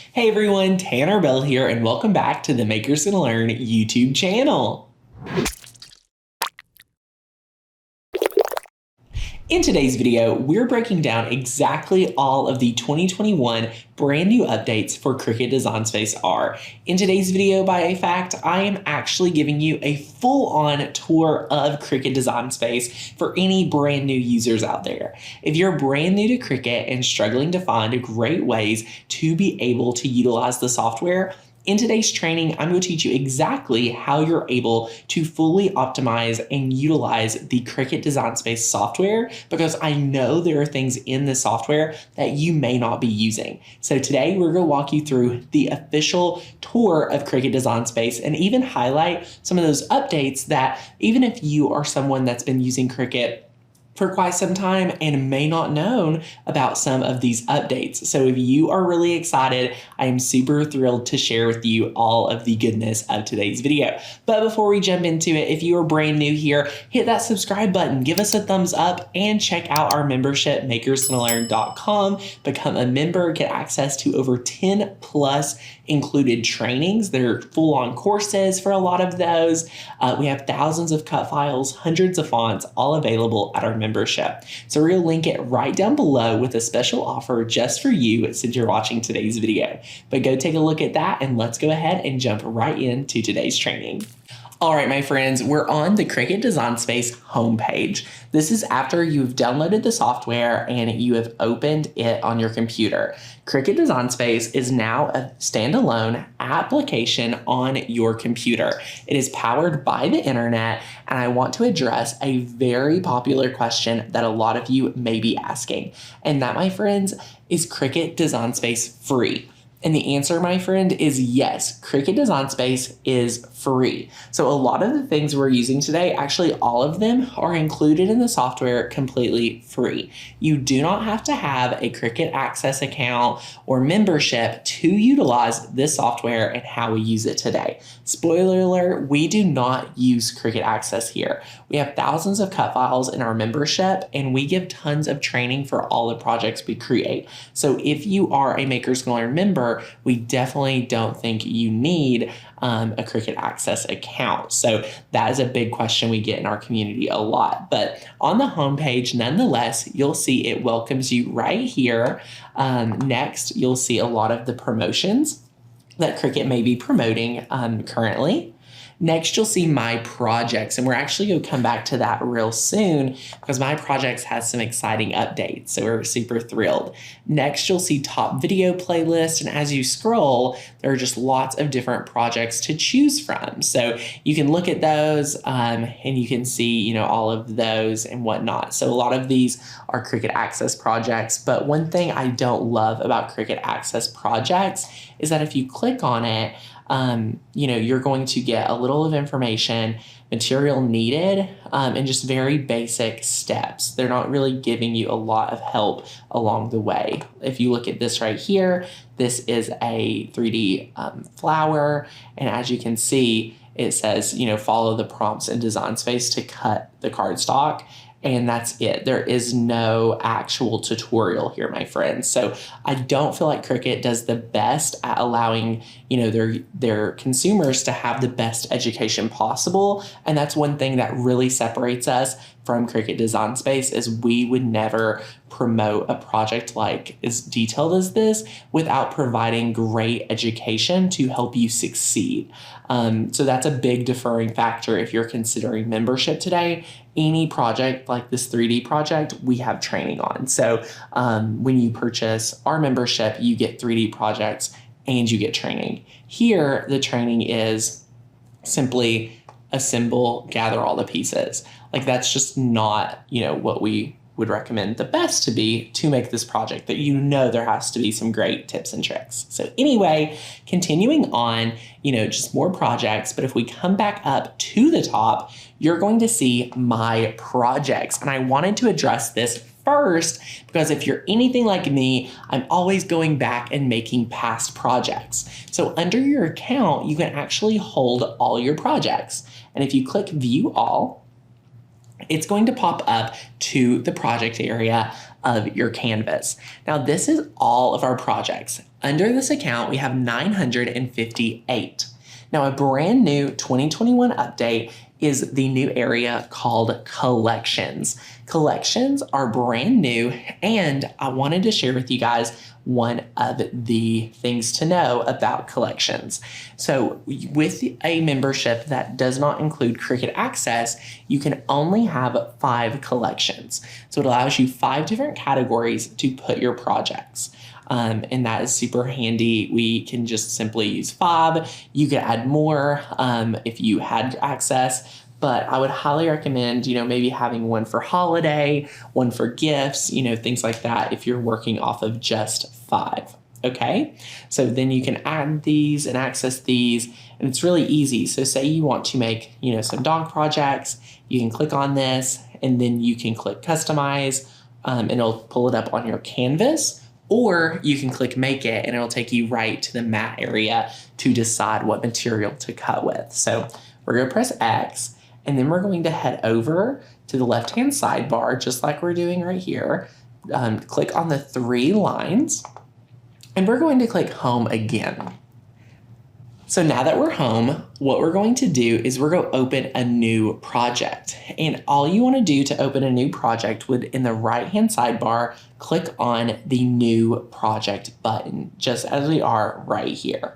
Hey everyone, Tanner Bell here, and welcome back to the Makers Gonna Learn YouTube channel. In today's video, we're breaking down exactly all of the 2021 brand new updates for Cricut Design Space R. In today's video, by a fact, I am actually giving you a full-on tour of Cricut Design Space for any brand new users out there. If you're brand new to Cricut and struggling to find great ways to be able to utilize the software, in today's training, I'm going to teach you exactly how you're able to fully optimize and utilize the Cricut Design Space software, because I know there are things in the software that you may not be using. So today we're going to walk you through the official tour of Cricut Design Space and even highlight some of those updates that even if you are someone that's been using Cricut for quite some time and may not known about some of these updates. So if you are really excited, I am super thrilled to share with you all of the goodness of today's video. But before we jump into it, if you are brand new here, hit that subscribe button, give us a thumbs up, and check out our membership, makersgonnalearn.com. Become a member, get access to over 10 plus included trainings. They're full-on courses for a lot of those. We have thousands of cut files, hundreds of fonts, all available at our membership. So we'll link it right down below with a special offer just for you since you're watching today's video. But go take a look at that and let's go ahead and jump right into today's training. All right, my friends, we're on the Cricut Design Space homepage. This is after you've downloaded the software and you have opened it on your computer. Cricut Design Space is now a standalone application on your computer. It is powered by the internet, and I want to address a very popular question that a lot of you may be asking. And that, my friends, is Cricut Design Space free? And the answer, my friend, is yes. Cricut Design Space is free. So a lot of the things we're using today, actually all of them are included in the software completely free. You do not have to have a Cricut Access account or membership to utilize this software and how we use it today. Spoiler alert, we do not use Cricut Access here. We have thousands of cut files in our membership, and we give tons of training for all the projects we create. So if you are a Makers Gonna Learn member, we definitely don't think you need a Cricut Access account. So that is a big question we get in our community a lot. But on the homepage, nonetheless, you'll see it welcomes you right here. Next, you'll see a lot of the promotions that Cricut may be promoting currently. Next, you'll see My Projects, and we're actually going to come back to that real soon because My Projects has some exciting updates, so we're super thrilled. Next, you'll see Top Video Playlist, and as you scroll, there are just lots of different projects to choose from. So you can look at those and you can see, all of those and whatnot. So a lot of these are Cricut Access projects, but one thing I don't love about Cricut Access projects is that if you click on it, you're going to get a little of information, material needed, and just very basic steps. They're not really giving you a lot of help along the way. If you look at this right here, this is a 3D flower, and as you can see, it says, follow the prompts in Design Space to cut the cardstock. And that's it. There is no actual tutorial here, my friends. So I don't feel like Cricut does the best at allowing, their consumers to have the best education possible. And that's one thing that really separates us from Cricut Design Space is we would never promote a project like as detailed as this without providing great education to help you succeed. So that's a big deferring factor if you're considering membership today. Any project like this 3D project, we have training on. So when you purchase our membership, you get 3D projects and you get training. Here, the training is simply assemble, gather all the pieces. Like that's just not, what we would recommend the best to be to make this project, that there has to be some great tips and tricks. So anyway, continuing on, just more projects, but if we come back up to the top, you're going to see My Projects. And I wanted to address this first because if you're anything like me, I'm always going back and making past projects. So under your account, you can actually hold all your projects. And if you click View All, it's going to pop up to the project area of your canvas. Now, this is all of our projects. Under this account, we have 958. Now, a brand new 2021 update is the new area called collections. Collections are brand new, and I wanted to share with you guys one of the things to know about collections. So with a membership that does not include Cricut Access, you can only have 5 collections. So it allows you 5 different categories to put your projects. And that is super handy. We can just simply use 5. You could add more if you had access. But I would highly recommend, maybe having one for holiday, one for gifts, things like that if you're working off of just 5. Okay, so then you can add these and access these, and it's really easy. So say you want to make, some dog projects, you can click on this, and then you can click customize, and it'll pull it up on your canvas, or you can click make it, and it'll take you right to the mat area to decide what material to cut with. So we're gonna press X, and then we're going to head over to the left-hand sidebar, just like we're doing right here. Click on the 3 lines, and we're going to click home again. So now that we're home, what we're going to do is we're going to open a new project. And all you want to do to open a new project would, in the right-hand sidebar, click on the new project button, just as we are right here.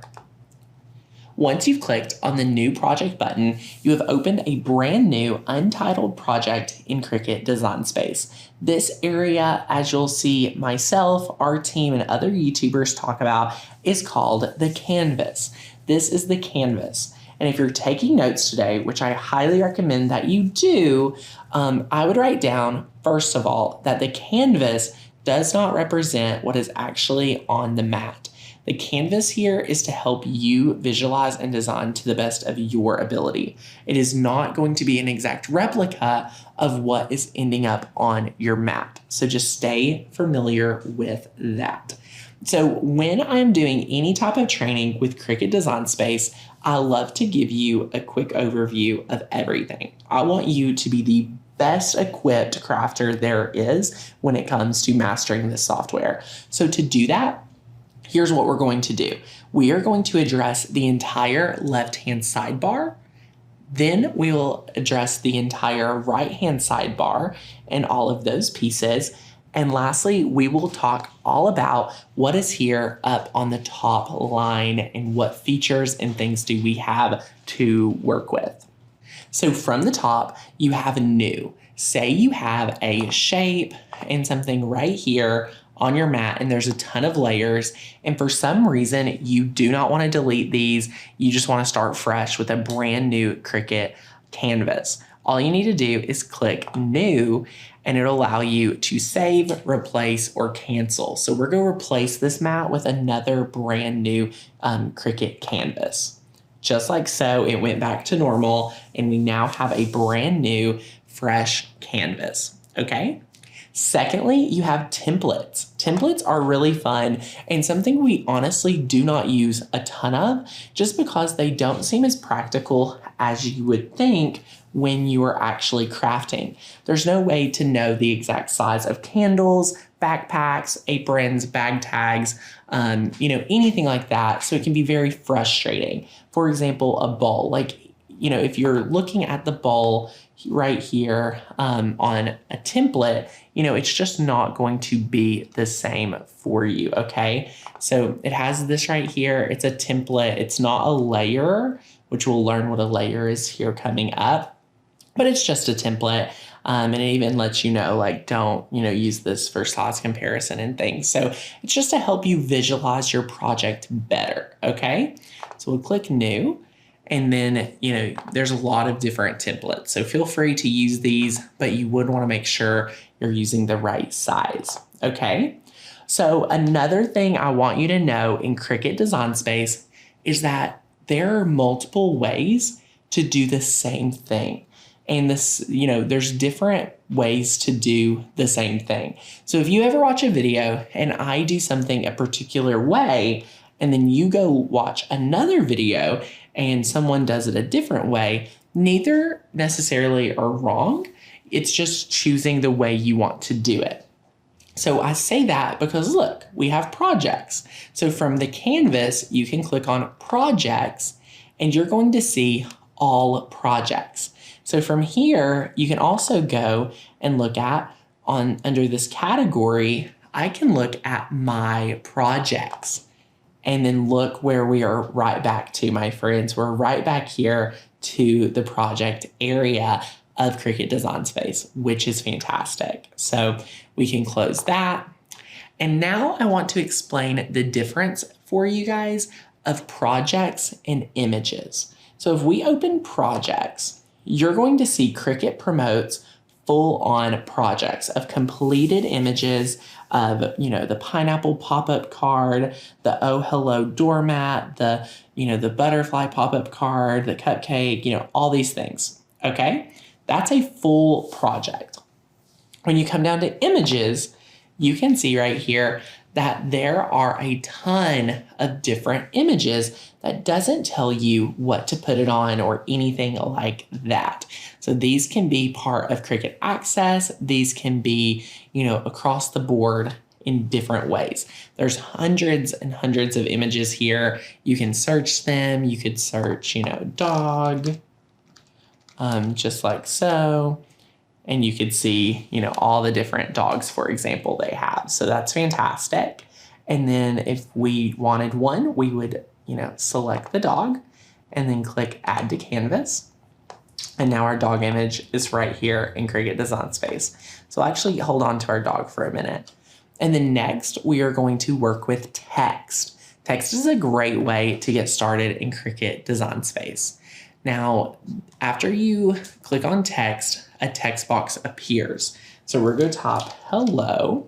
Once you've clicked on the new project button, you have opened a brand new untitled project in Cricut Design Space. This area, as you'll see myself, our team, and other YouTubers talk about, is called the canvas. This is the canvas. And if you're taking notes today, which I highly recommend that you do, I would write down, first of all, that the canvas does not represent what is actually on the mat. The canvas here is to help you visualize and design to the best of your ability. It is not going to be an exact replica of what is ending up on your mat. So just stay familiar with that. So when I'm doing any type of training with Cricut Design Space, I love to give you a quick overview of everything. I want you to be the best equipped crafter there is when it comes to mastering this software. So to do that, here's what we're going to do. We are going to address the entire left-hand sidebar. Then we will address the entire right-hand sidebar and all of those pieces. And lastly, we will talk all about what is here up on the top line and what features and things do we have to work with. So from the top, you have a new. Say you have a shape and something right here on your mat, and there's a ton of layers, and for some reason you do not want to delete these. You just want to start fresh with a brand new Cricut canvas. All you need to do is click new, and it'll allow you to save, replace, or cancel. So we're going to replace this mat with another brand new Cricut canvas. Just like so, it went back to normal, and we now have a brand new fresh canvas. Okay? Secondly, you have templates. Templates are really fun and something we honestly do not use a ton of just because they don't seem as practical as you would think when you are actually crafting. There's no way to know the exact size of candles, backpacks, aprons, bag tags, anything like that. So it can be very frustrating. For example, a bowl, if you're looking at the bowl right here on a template, it's just not going to be the same for you, okay? So it has this right here. It's a template. It's not a layer, which we'll learn what a layer is here coming up, but it's just a template. And it even lets you know, don't, use this for size comparison and things. So it's just to help you visualize your project better, okay? So we'll click new. And then, there's a lot of different templates. So feel free to use these, but you would want to make sure you're using the right size. Okay. So another thing I want you to know in Cricut Design Space is that there are multiple ways to do the same thing. And there's different ways to do the same thing. So if you ever watch a video and I do something a particular way, and then you go watch another video and someone does it a different way, neither necessarily are wrong. It's just choosing the way you want to do it. So I say that because look, we have projects. So from the canvas, you can click on projects and you're going to see all projects. So from here, you can also go and look at under this category, I can look at my projects and then look where we are right back to, my friends. We're right back here to the project area of Cricut Design Space, which is fantastic. So we can close that. And now I want to explain the difference for you guys of projects and images. So if we open projects, you're going to see Cricut promotes full-on projects of completed images of, the pineapple pop-up card, the oh hello doormat, the butterfly pop-up card, the cupcake, all these things. Okay, that's a full project. When you come down to images, you can see right here that there are a ton of different images that doesn't tell you what to put it on or anything like that. So these can be part of Cricut Access. These can be, across the board in different ways. There's hundreds and hundreds of images here. You can search them. You could search, dog, just like so. And you could see, all the different dogs, for example, they have. So that's fantastic. And then if we wanted one, we would, select the dog and then click Add to Canvas. And now our dog image is right here in Cricut Design Space. So I'll actually hold on to our dog for a minute. And then next, we are going to work with text. Text is a great way to get started in Cricut Design Space. Now, after you click on text, a text box appears. So we're going to type hello,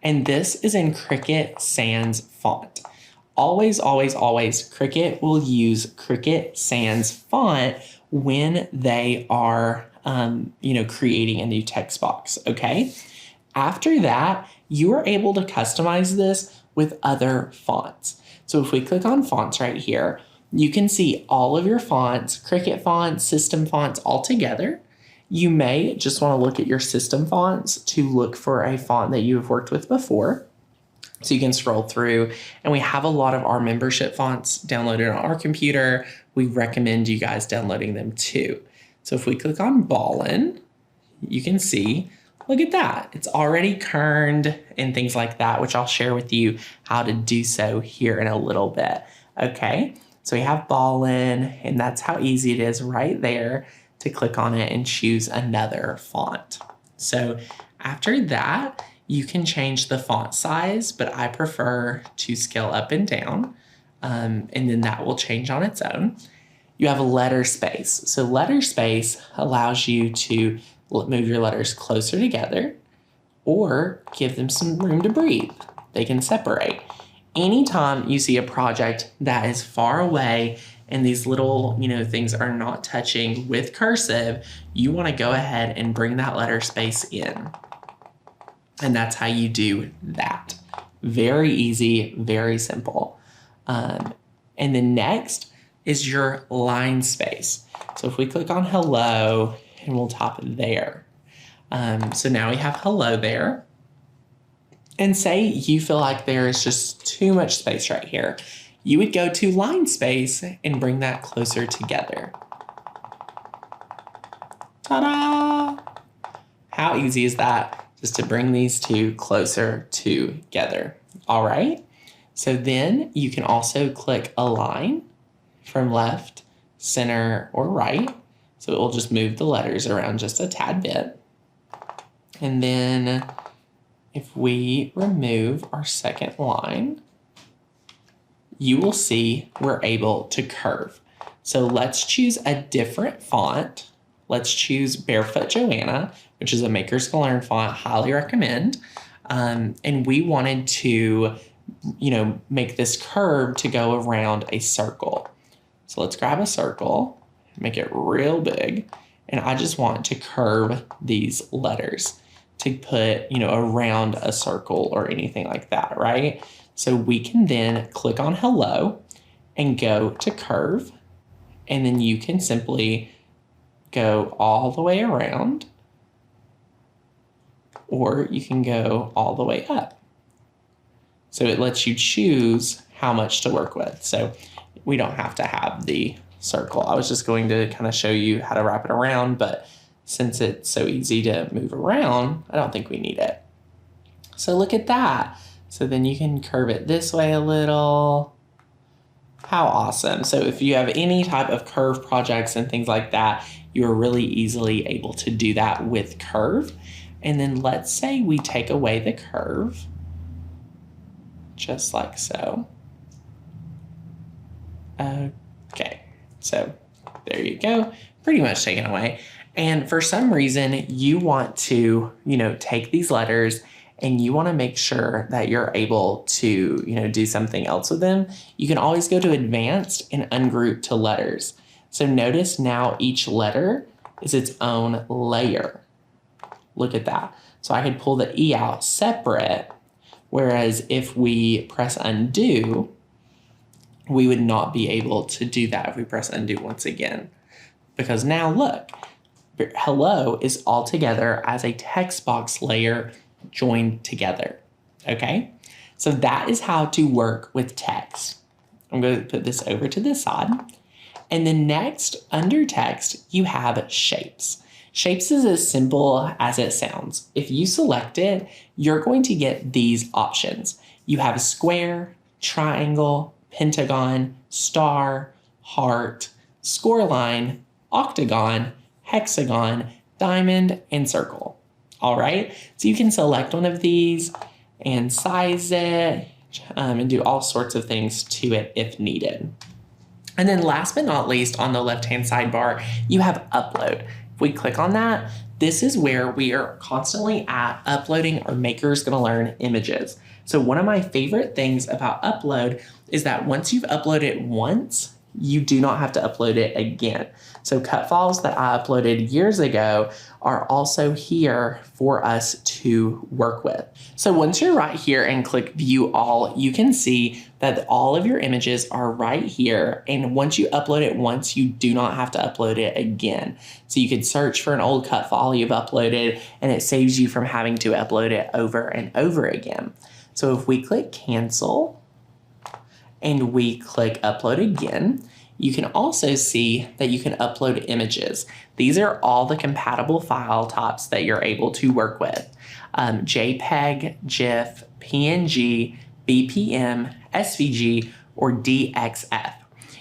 and this is in Cricut Sans font. Always, always, always, Cricut will use Cricut Sans font when they are, creating a new text box, okay? After that, you are able to customize this with other fonts. So if we click on fonts right here, you can see all of your fonts, Cricut fonts, system fonts all together. You may just want to look at your system fonts to look for a font that you have worked with before. So you can scroll through, and we have a lot of our membership fonts downloaded on our computer. We recommend you guys downloading them too. So if we click on Ballin, you can see, look at that. It's already kerned and things like that, which I'll share with you how to do so here in a little bit. Okay, so we have Ballin, and that's how easy it is right there to click on it and choose another font. So after that, you can change the font size, but I prefer to scale up and down, and then that will change on its own. You have a letter space. So letter space allows you to move your letters closer together or give them some room to breathe. They can separate. Anytime you see a project that is far away and these little, things are not touching with cursive, you want to go ahead and bring that letter space in. And that's how you do that. Very easy, very simple. And then next is your line space. So if we click on hello, and we'll type it there. So now we have hello there. And say you feel like there is just too much space right here. You would go to line space and bring that closer together. Ta-da! How easy is that? Just to bring these two closer together. All right. So then you can also click align from left, center, or right. So it will just move the letters around just a tad bit. And then if we remove our second line, you will see we're able to curve. So let's choose a different font. Let's choose Barefoot Joanna, which is a Makers Can Learn font, highly recommend. And we wanted to, make this curve to go around a circle. So let's grab a circle, make it real big. And I just want to curve these letters to put, around a circle or anything like that, right? So we can then click on hello and go to curve. And then you can simply go all the way around or you can go all the way up. So it lets you choose how much to work with. So we don't have to have the circle. I was just going to kind of show you how to wrap it around, but since it's so easy to move around, I don't think we need it. So look at that. So then you can curve it this way a little. How awesome. So if you have any type of curve projects and things like that, you're really easily able to do that with curve. And then let's say we take away the curve, just like so. Okay, so there you go, pretty much taken away. And for some reason you want to, take these letters and you want to make sure that you're able to, do something else with them, you can always go to advanced and ungroup to letters. So notice now each letter is its own layer. Look at that. So I could pull the E out separate, whereas if we press undo, we would not be able to do that if we press undo once again. Because now look, hello is all together as a text box layer joined together, okay? So that is how to work with text. I'm going to put this over to the side. And then next, under text, you have shapes. Shapes is as simple as it sounds. If you select it, you're going to get these options. You have square, triangle, pentagon, star, heart, score line, octagon, hexagon, diamond, and circle. All right, so you can select one of these and size it and do all sorts of things to it if needed. And then last but not least, on the left-hand sidebar, you have upload. If we click on that, this is where we are constantly at uploading our Maker's Gonna Learn images. So one of my favorite things about upload is that once you've uploaded once, you do not have to upload it again. So cut files that I uploaded years ago are also here for us to work with. So once you're right here and click view all, you can see that all of your images are right here. And once you upload it once, you do not have to upload it again. So you could search for an old cut file you've uploaded and it saves you from having to upload it over and over again. So if we click cancel and we click upload again, you can also see that you can upload images. These are all the compatible file types that you're able to work with. JPEG, GIF, PNG, BPM, SVG, or DXF.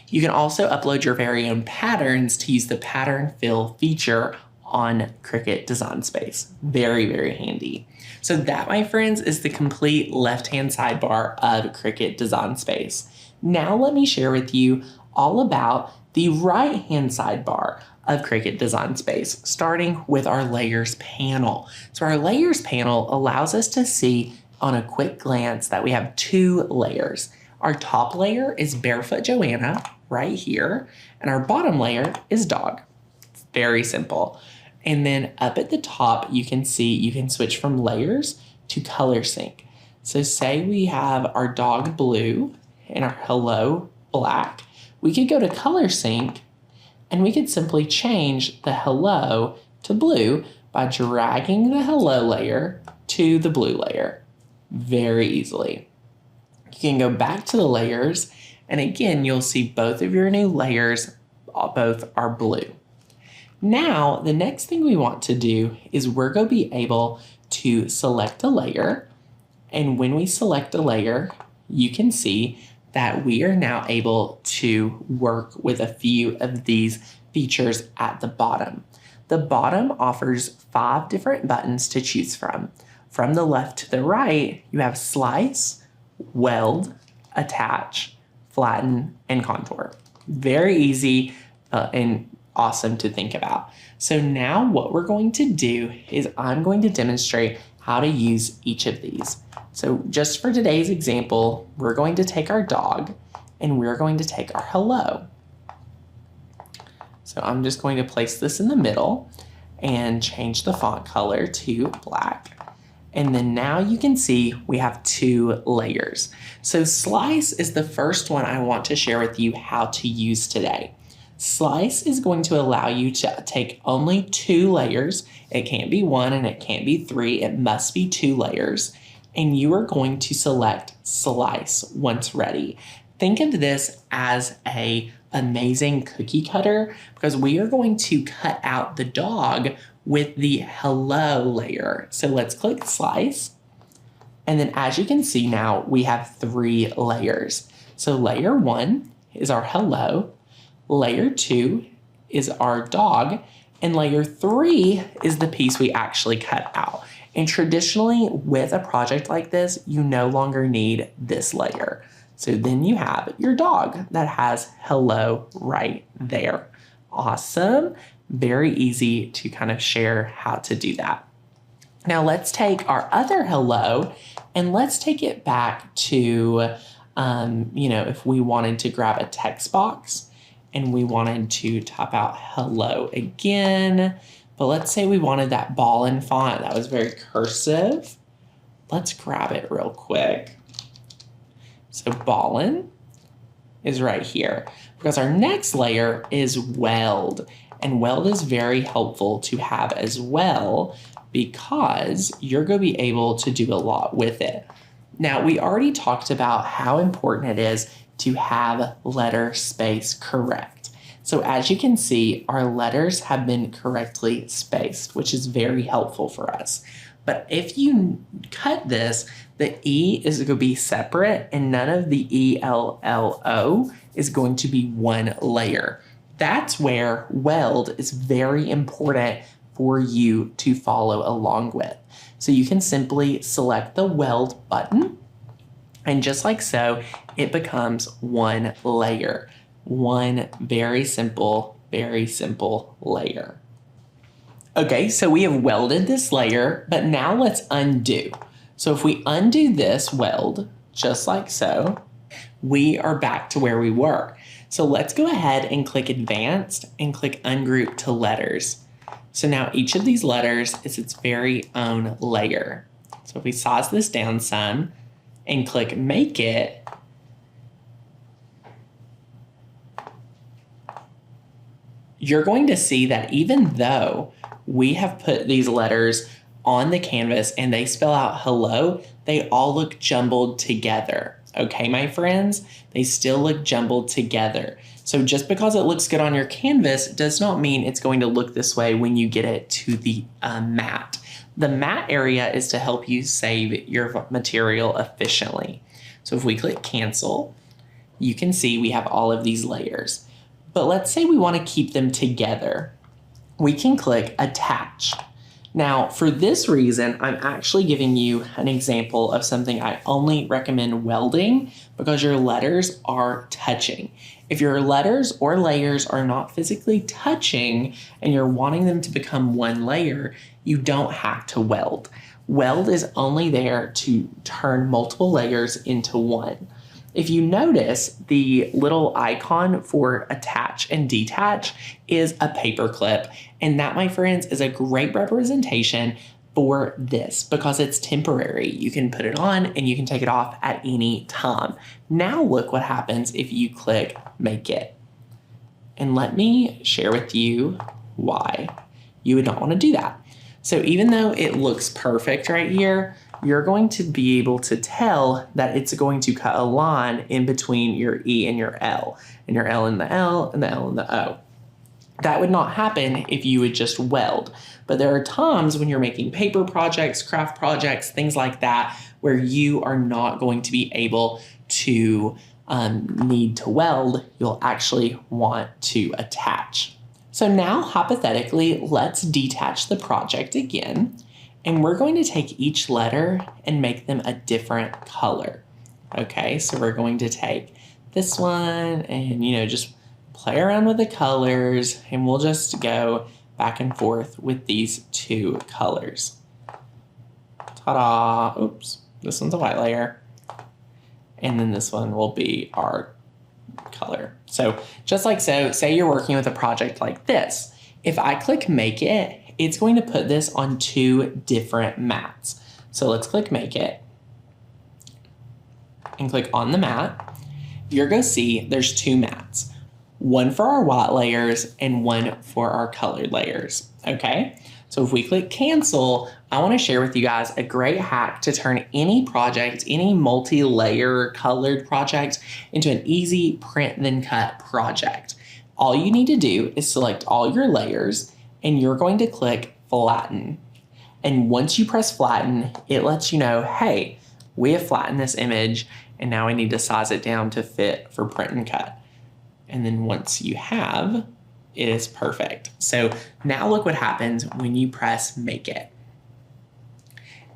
You can also upload your very own patterns to use the pattern fill feature on Cricut Design Space. Very, very handy. So that, my friends, is the complete left-hand sidebar of Cricut Design Space. Now let me share with you all about the right-hand sidebar of Cricut Design Space, starting with our layers panel. So our layers panel allows us to see on a quick glance that we have two layers. Our top layer is Barefoot Joanna right here, and our bottom layer is dog. It's very simple. And then up at the top, you can see you can switch from layers to color sync. So say we have our dog blue and our hello black. We could go to color sync and we could simply change the hello to blue by dragging the hello layer to the blue layer very easily. You can go back to the layers and again, you'll see both of your new layers, both are blue. Now, the next thing we want to do is we're going to be able to select a layer. And when we select a layer, you can see that we are now able to work with a few of these features at the bottom. The bottom offers 5 different buttons to choose from. From the left to the right, you have slice, weld, attach, flatten, and contour. Very easy and awesome to think about. So now what we're going to do is I'm going to demonstrate how to use each of these. So just for today's example, we're going to take our dog and we're going to take our hello. So I'm just going to place this in the middle and change the font color to black. And then now you can see we have 2 layers. So slice is the first one I want to share with you how to use today. Slice is going to allow you to take only 2 layers. It can't be 1 and it can't be 3. It must be 2 layers. And you are going to select Slice once ready. Think of this as an amazing cookie cutter because we are going to cut out the dog with the hello layer. So let's click Slice. And then as you can see now, we have 3 layers. So layer 1 is our hello. Layer 2 is our dog, and layer 3 is the piece we actually cut out. And traditionally, with a project like this, you no longer need this layer. So then you have your dog that has hello right there. Awesome. Very easy to kind of share how to do that. Now let's take our other hello and let's take it back to, if we wanted to grab a text box, and we wanted to type out hello again, but let's say we wanted that ballin font that was very cursive. Let's grab it real quick. So ballin is right here because our next layer is weld, and weld is very helpful to have as well because you're going to be able to do a lot with it. Now, we already talked about how important it is to have letter space correct. So as you can see, our letters have been correctly spaced, which is very helpful for us. But if you cut this, the E is going to be separate and none of the ELLO is going to be one layer. That's where weld is very important for you to follow along with. So you can simply select the weld button, and just like so, it becomes one layer. One very simple layer. Okay, so we have welded this layer, but now let's undo. So if we undo this weld, just like so, we are back to where we were. So let's go ahead and click Advanced and click Ungroup to Letters. So now each of these letters is its very own layer. So if we size this down some and click Make It, you're going to see that even though we have put these letters on the canvas and they spell out hello, they all look jumbled together. Okay, my friends, they still look jumbled together. So just because it looks good on your canvas does not mean it's going to look this way when you get it to the mat. The mat area is to help you save your material efficiently. So if we click Cancel, you can see we have all of these layers. But let's say we want to keep them together. We can click Attach. Now, for this reason, I'm actually giving you an example of something I only recommend welding because your letters are touching. If your letters or layers are not physically touching and you're wanting them to become one layer, you don't have to weld. Weld is only there to turn multiple layers into one. If you notice, the little icon for attach and detach is a paper clip. And that, my friends, is a great representation for this because it's temporary. You can put it on and you can take it off at any time. Now look what happens if you click Make It. And let me share with you why you would not want to do that. So even though it looks perfect right here, you're going to be able to tell that it's going to cut a line in between your E and your L and the L and the L and the O. That would not happen if you would just weld. But there are times when you're making paper projects, craft projects, things like that, where you are not going to be able to need to weld. You'll actually want to attach. So now, hypothetically, let's detach the project again. And we're going to take each letter and make them a different color. Okay, so we're going to take this one and, just play around with the colors, and we'll just go back and forth with these two colors. Ta-da! Oops, this one's a white layer. And then this one will be our color. So just like so, say you're working with a project like this. If I click Make It, it's going to put this on 2 different mats. So let's click Make It and click on the mat. You're going to see there's 2 mats. one for our white layers and one for our colored layers, okay? So if we click cancel, I want to share with you guys a great hack to turn any project, any multi-layer colored project into an easy print then cut project. All you need to do is select all your layers and you're going to click flatten. And once you press flatten, it lets you know, hey, we have flattened this image and now I need to size it down to fit for print and cut. And then once you have, it is perfect. So now look what happens when you press make it.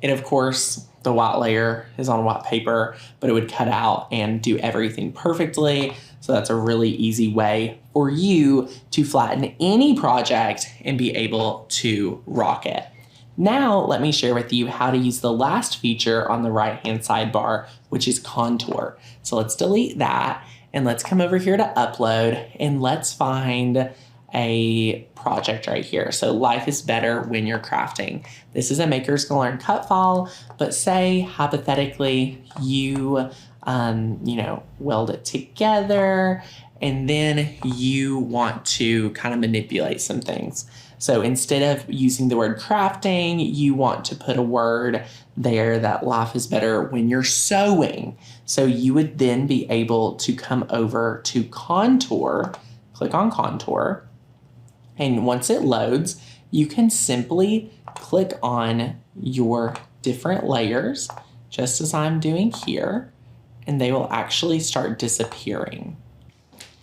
And of course, the white layer is on white paper, but it would cut out and do everything perfectly. So that's a really easy way for you to flatten any project and be able to rock it. Now, let me share with you how to use the last feature on the right-hand sidebar, which is contour. So let's delete that and let's come over here to upload and let's find a project right here. So life is better when you're crafting. This is a Makers Gonna Learn cut file, but say hypothetically you weld it together and then you want to kind of manipulate some things. So instead of using the word crafting, you want to put a word there that life is better when you're sewing. So you would then be able to come over to contour, click on contour, and once it loads, you can simply click on your different layers, just as I'm doing here, and they will actually start disappearing.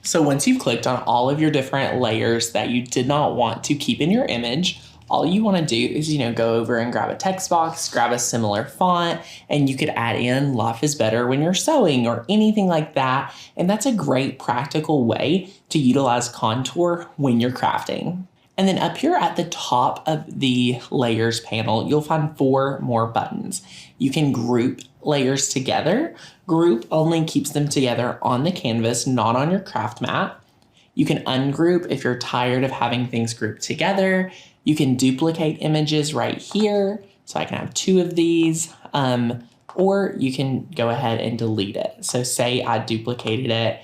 So once you've clicked on all of your different layers that you did not want to keep in your image, all you want to do is, go over and grab a text box, grab a similar font, and you could add in life is better when you're sewing or anything like that. And that's a great practical way to utilize contour when you're crafting. And then up here at the top of the layers panel, you'll find 4 more buttons. You can group layers together. Group only keeps them together on the canvas, not on your craft mat. You can ungroup if you're tired of having things grouped together. You can duplicate images right here. So I can have 2 of these, or you can go ahead and delete it. So say I duplicated it.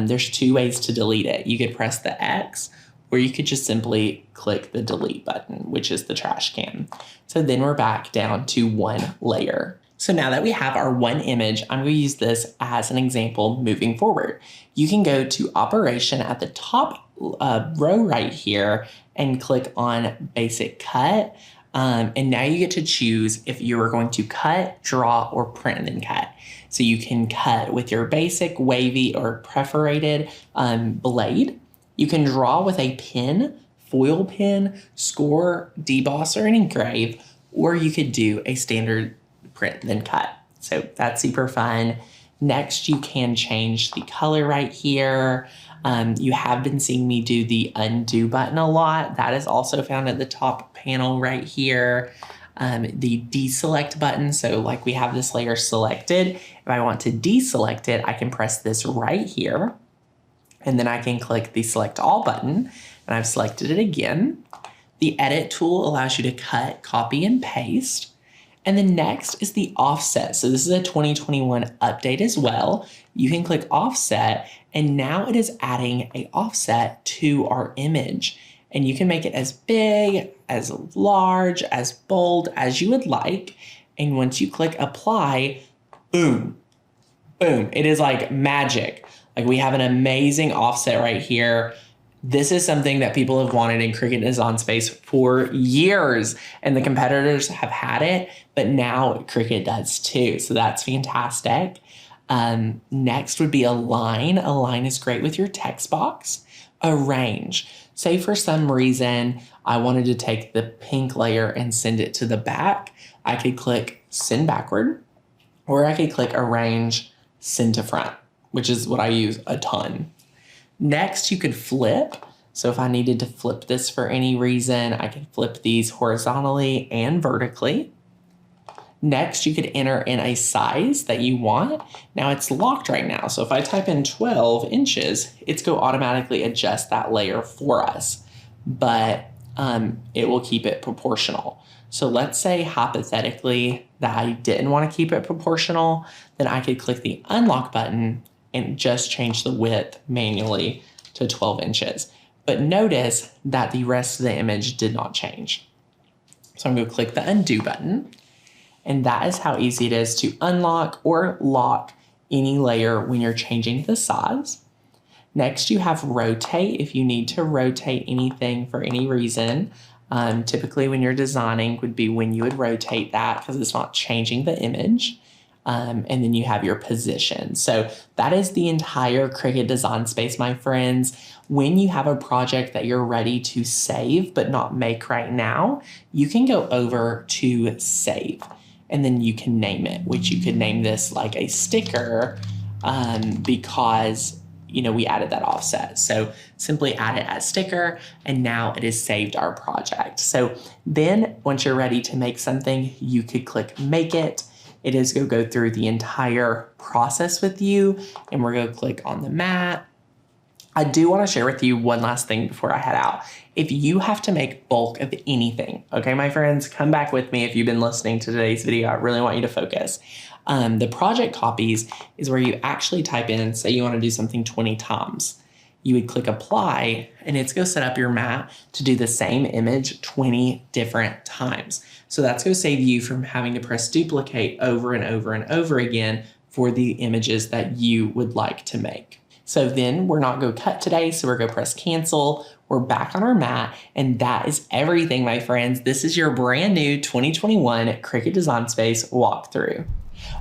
There's 2 ways to delete it. You could press the X, or you could just simply click the delete button, which is the trash can. So then we're back down to 1 layer. So now that we have our 1 image, I'm going to use this as an example moving forward. You can go to Operation at the top row right here and click on Basic Cut. And now you get to choose if you are going to cut, draw, or print and then cut. So you can cut with your basic, wavy, or perforated blade. You can draw with a pen, foil pen, score, deboss, or an engrave, or you could do a standard print then cut. So that's super fun. Next, you can change the color right here. You have been seeing me do the undo button a lot. That is also found at the top panel right here. The deselect button, so like we have this layer selected. If I want to deselect it, I can press this right here. And then I can click the select all button and I've selected it again. The edit tool allows you to cut, copy, and paste. And then next is the offset. So this is a 2021 update as well. You can click offset and now it is adding an offset to our image. And you can make it as big, as large, as bold as you would like. And once you click apply, boom, boom. It is like magic. Like we have an amazing offset right here. This is something that people have wanted in Cricut Design Space for years, and the competitors have had it, but now Cricut does too. So that's fantastic. Next would be align. Align is great with your text box. Arrange. Say for some reason I wanted to take the pink layer and send it to the back. I could click send backward, or I could click arrange, send to front, which is what I use a ton. Next, you could flip. So if I needed to flip this for any reason, I can flip these horizontally and vertically. Next, you could enter in a size that you want. Now it's locked right now. So if I type in 12 inches, it's going to automatically adjust that layer for us, but it will keep it proportional. So let's say hypothetically that I didn't want to keep it proportional, then I could click the unlock button and just change the width manually to 12 inches. But notice that the rest of the image did not change. So I'm going to click the undo button, and that is how easy it is to unlock or lock any layer when you're changing the size. Next, you have rotate if you need to rotate anything for any reason. Typically when you're designing would be when you would rotate that because it's not changing the image. And then you have your position. So that is the entire Cricut Design Space, my friends. When you have a project that you're ready to save but not make right now, you can go over to save and then you can name it, which you could name this like a sticker because we added that offset. So simply add it as sticker, and now it has saved our project. So then once you're ready to make something, you could click make it. It is going to go through the entire process with you, and we're going to click on the mat. I do want to share with you one last thing before I head out. If you have to make bulk of anything, okay, my friends, come back with me if you've been listening to today's video. I really want you to focus. The project copies is where you actually type in, say you want to do something 20 times. You would click apply, and it's going to set up your mat to do the same image 20 different times. So that's going to save you from having to press duplicate over and over and over again for the images that you would like to make. So then we're not going to cut today, so we're going to press cancel. We're back on our mat, and that is everything, my friends. This is your brand new 2021 Cricut Design Space walkthrough.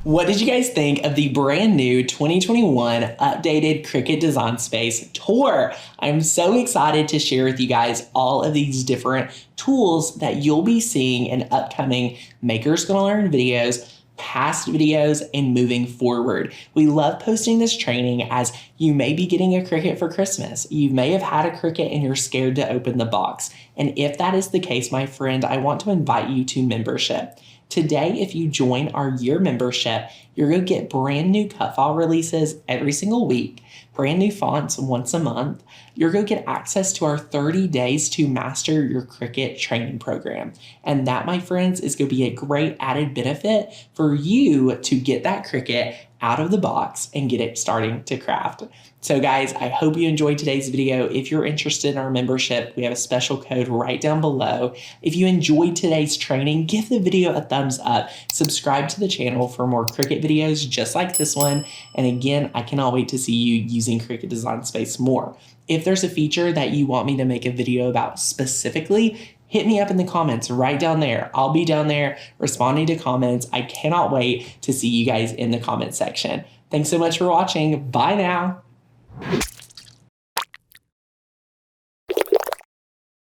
What did you guys think of the brand new 2021 updated Cricut Design Space tour? I'm so excited to share with you guys all of these different tools that you'll be seeing in upcoming Makers Gonna Learn videos, past videos, and moving forward. We love posting this training as you may be getting a Cricut for Christmas. You may have had a Cricut and you're scared to open the box. And if that is the case, my friend, I want to invite you to membership. Today, if you join our year membership, you're going to get brand new cut file releases every single week, brand new fonts once a month. You're going to get access to our 30 days to master your Cricut training program. And that, my friends, is going to be a great added benefit for you to get that Cricut out of the box and get it starting to craft. So guys, I hope you enjoyed today's video. If you're interested in our membership, we have a special code right down below. If you enjoyed today's training, give the video a thumbs up. Subscribe to the channel for more Cricut videos just like this one. And again, I cannot wait to see you using Cricut Design Space more. If there's a feature that you want me to make a video about specifically, hit me up in the comments right down there. I'll be down there responding to comments. I cannot wait to see you guys in the comment section. Thanks so much for watching. Bye now.